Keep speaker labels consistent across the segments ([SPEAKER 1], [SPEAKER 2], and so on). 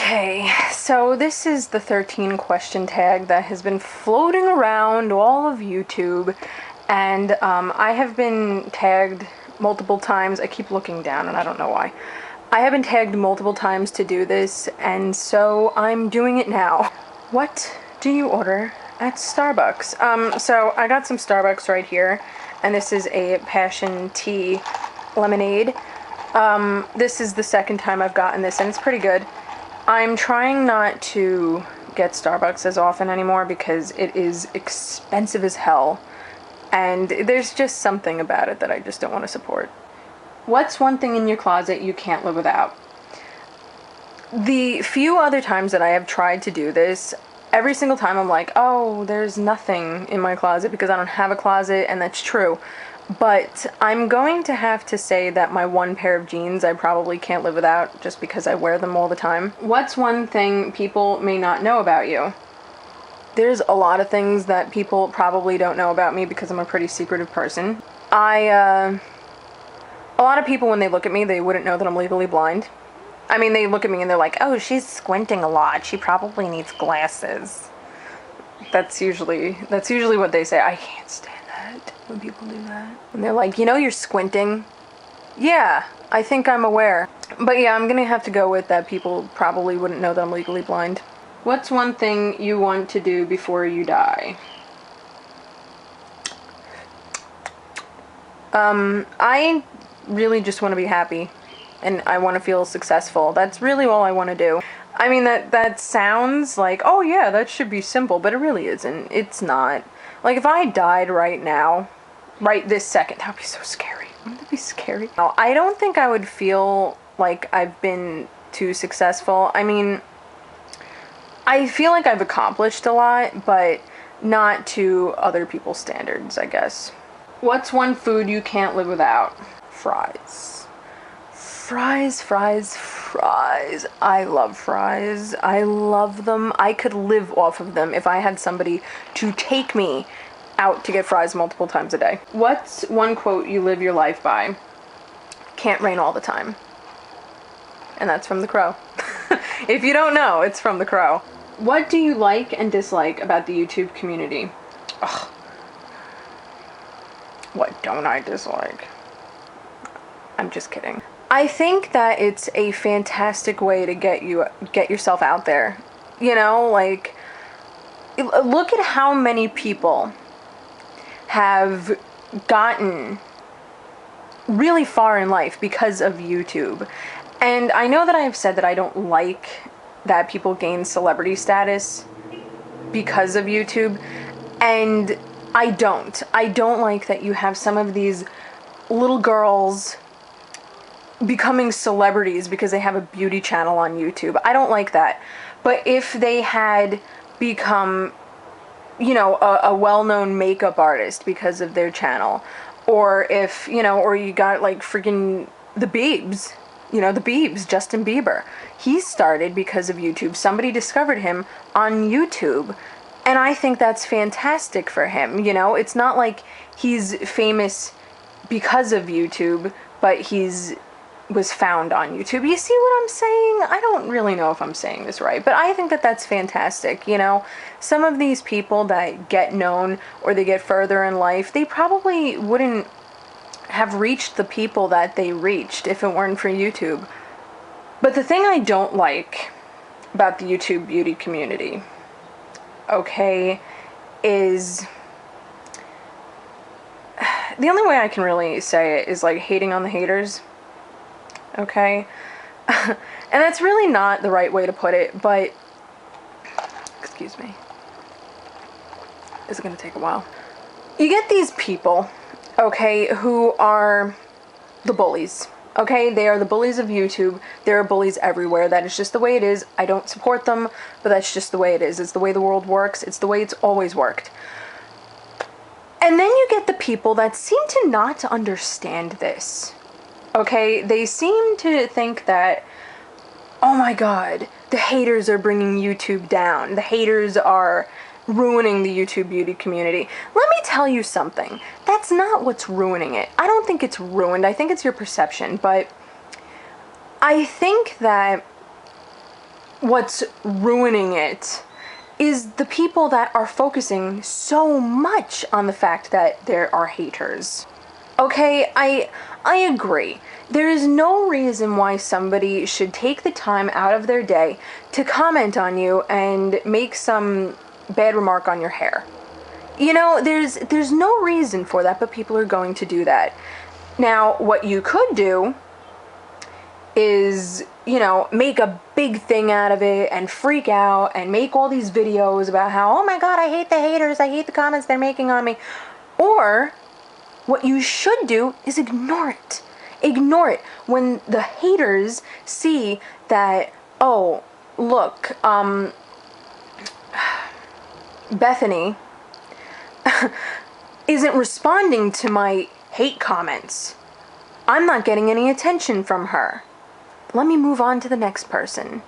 [SPEAKER 1] Okay, so this is the 13 question tag that has been floating around all of YouTube, and I have been tagged multiple times. I keep looking down and I don't know why. I have been tagged multiple times to do this, and so I'm doing it now. What do you order at Starbucks? So I got some Starbucks right here, and this is a passion tea lemonade. This is the second time I've gotten this, and it's pretty good. I'm trying not to get Starbucks as often anymore because it is expensive as hell, and there's just something about it that I just don't want to support. What's one thing in your closet you can't live without? The few other times that I have tried to do this, every single time I'm like, oh, there's nothing in my closet because I don't have a closet, and that's true. But I'm going to have to say that my one pair of jeans I probably can't live without just because I wear them all the time. What's one thing people may not know about you? There's a lot of things that people probably don't know about me because I'm a pretty secretive person. A lot of people, when they look at me, they wouldn't know that I'm legally blind. I mean, they look at me and they're like, oh, she's squinting a lot. She probably needs glasses. That's usually what they say. I can't stand that when people do that. And they're like, you know, you're squinting. Yeah, I think I'm aware. But yeah, I'm gonna have to go with that people probably wouldn't know that I'm legally blind. What's one thing you want to do before you die? I really just want to be happy, and I want to feel successful. That's really all I want to do. I mean, that sounds like, oh yeah, that should be simple, but it really isn't. It's not. Like, if I died right now, right this second, that would be so scary. Wouldn't that be scary? No, I don't think I would feel like I've been too successful. I mean, I feel like I've accomplished a lot, but not to other people's standards, I guess. What's one food you can't live without? Fries. Fries, fries, fries. I love fries. I love them. I could live off of them if I had somebody to take me out to get fries multiple times a day. What's one quote you live your life by? Can't rain all the time. And that's from The Crow. If you don't know, it's from The Crow. What do you like and dislike about the YouTube community? Ugh. What don't I dislike? I'm just kidding. I think that it's a fantastic way to get yourself out there. You know, like, look at how many people have gotten really far in life because of YouTube. And I know that I have said that I don't like that people gain celebrity status because of YouTube, and I don't like that you have some of these little girls becoming celebrities because they have a beauty channel on YouTube. I don't like that. But if they had become, you know, a well-known makeup artist because of their channel, or if, you know, or you got like freaking the Biebs, you know, the Biebs, Justin Bieber. He started because of YouTube. Somebody discovered him on YouTube. And I think that's fantastic for him, you know? It's not like he's famous because of YouTube, but was found on YouTube. You see what I'm saying? I don't really know if I'm saying this right, but I think that that's fantastic, you know? Some of these people that get known or they get further in life, they probably wouldn't have reached the people that they reached if it weren't for YouTube. But the thing I don't like about the YouTube beauty community, okay, is the only way I can really say it is like hating on the haters. Okay? And that's really not the right way to put it, but excuse me. This is gonna take a while. You get these people, okay, who are the bullies. Okay, they are the bullies of YouTube. There are bullies everywhere. That is just the way it is. I don't support them, but that's just the way it is. It's the way the world works. It's the way it's always worked. And then you get the people that seem to not understand this. Okay, they seem to think that, oh my god, the haters are bringing YouTube down. The haters are ruining the YouTube beauty community. Let me tell you something. That's not what's ruining it. I don't think it's ruined. I think it's your perception. But I think that what's ruining it is the people that are focusing so much on the fact that there are haters. Okay, I agree. There is no reason why somebody should take the time out of their day to comment on you and make some bad remark on your hair. You know, there's no reason for that, but people are going to do that. Now, what you could do is, you know, make a big thing out of it and freak out and make all these videos about how, oh my god, I hate the haters, I hate the comments they're making on me. Or what you should do is ignore it. Ignore it. When the haters see that, oh, look, Bethany isn't responding to my hate comments. I'm not getting any attention from her. Let me move on to the next person.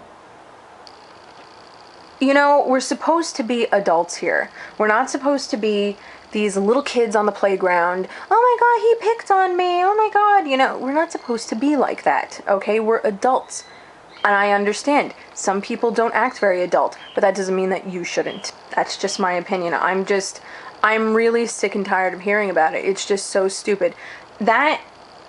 [SPEAKER 1] You know, we're supposed to be adults here. We're not supposed to be these little kids on the playground. Oh my god, he picked on me. Oh my god. You know, we're not supposed to be like that, okay? We're adults. And I understand. Some people don't act very adult, but that doesn't mean that you shouldn't. That's just my opinion. I'm really sick and tired of hearing about it. It's just so stupid. That,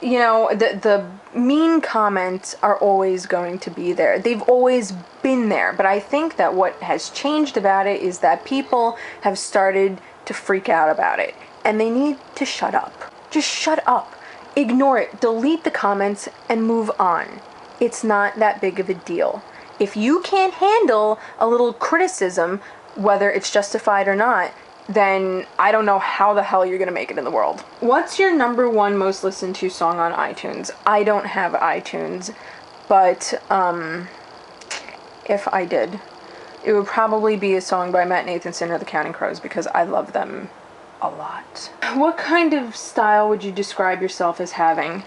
[SPEAKER 1] you know, the mean comments are always going to be there. They've always been there. But I think that what has changed about it is that people have started to freak out about it. And they need to shut up. Just shut up. Ignore it. Delete the comments and move on. It's not that big of a deal. If you can't handle a little criticism, whether it's justified or not, then I don't know how the hell you're gonna make it in the world. What's your number one most listened to song on iTunes? I don't have iTunes, but if I did, it would probably be a song by Matt Nathanson or the Counting Crows, because I love them a lot. What kind of style would you describe yourself as having?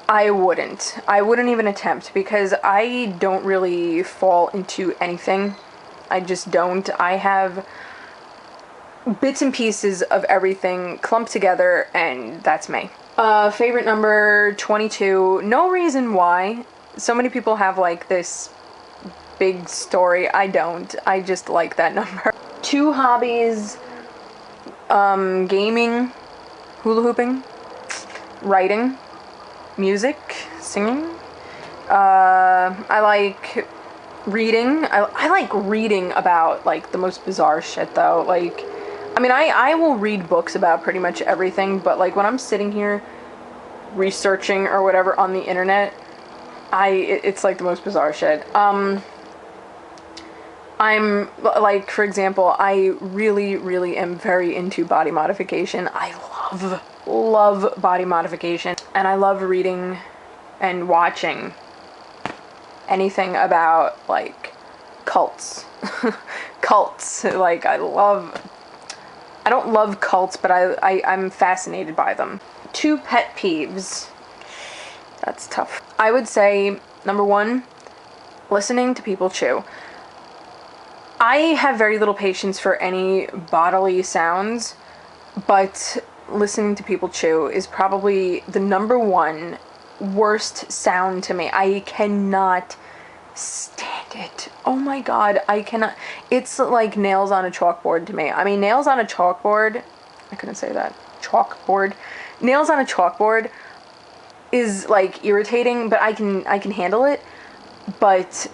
[SPEAKER 1] I wouldn't even attempt, because I don't really fall into anything. I just don't. I have bits and pieces of everything clumped together, and that's me. Favorite number, 22. No reason why. So many people have like this big story. I don't. I just like that number. 2 hobbies, gaming, hula hooping, writing, music, singing. I like reading. I like reading about like the most bizarre shit though. Like, I mean, I will read books about pretty much everything, but like when I'm sitting here researching or whatever on the internet, it's like the most bizarre shit. I'm like, for example, I really am very into body modification. I love body modification, and I love reading and watching anything about like cults. Cults. Like, I don't love cults, but I'm fascinated by them. 2 pet peeves. That's tough. I would say, number 1, listening to people chew. I have very little patience for any bodily sounds, but listening to people chew is probably the number 1 worst sound to me. I cannot stand it. Oh my god, I cannot. It's like nails on a chalkboard to me. I mean, nails on a chalkboard, I couldn't say that. Chalkboard. Nails on a chalkboard is like irritating, but I can handle it. But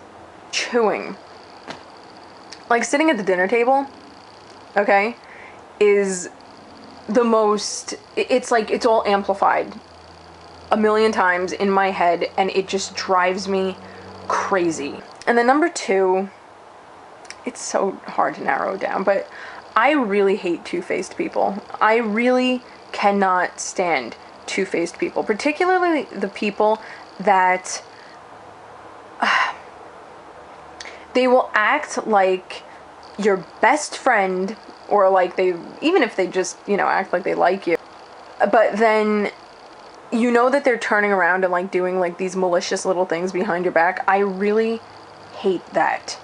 [SPEAKER 1] chewing, like sitting at the dinner table, okay, is the most, it's like, it's all amplified a million times in my head, and it just drives me crazy. And then number 2, it's so hard to narrow down, but I really hate two-faced people. I really cannot stand two-faced people, particularly the people that they will act like your best friend, or like even if they just, you know, act like they like you, but then you know that they're turning around and like doing like these malicious little things behind your back. I really hate that.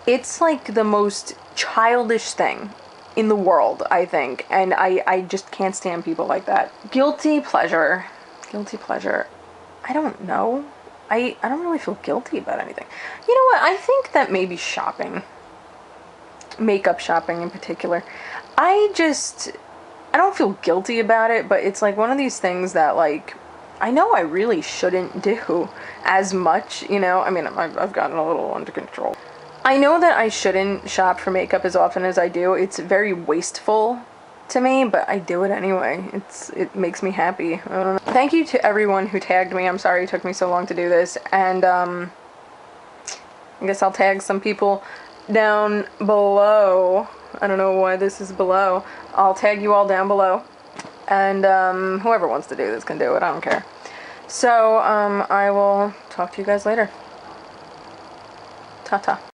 [SPEAKER 1] It's like the most childish thing in the world, I think, and I just can't stand people like that. Guilty pleasure. I don't know. I don't really feel guilty about anything. You know what? I think that maybe shopping, makeup shopping in particular, I just, I don't feel guilty about it, but it's like one of these things that, like, I know I really shouldn't do as much, you know? I mean, I've gotten a little under control. I know that I shouldn't shop for makeup as often as I do. It's very wasteful to me, but I do it anyway. It makes me happy. I don't know. Thank you to everyone who tagged me. I'm sorry it took me so long to do this. And I guess I'll tag some people down below. I don't know why this is below. I'll tag you all down below. And whoever wants to do this can do it. I don't care. So I will talk to you guys later. Ta-ta.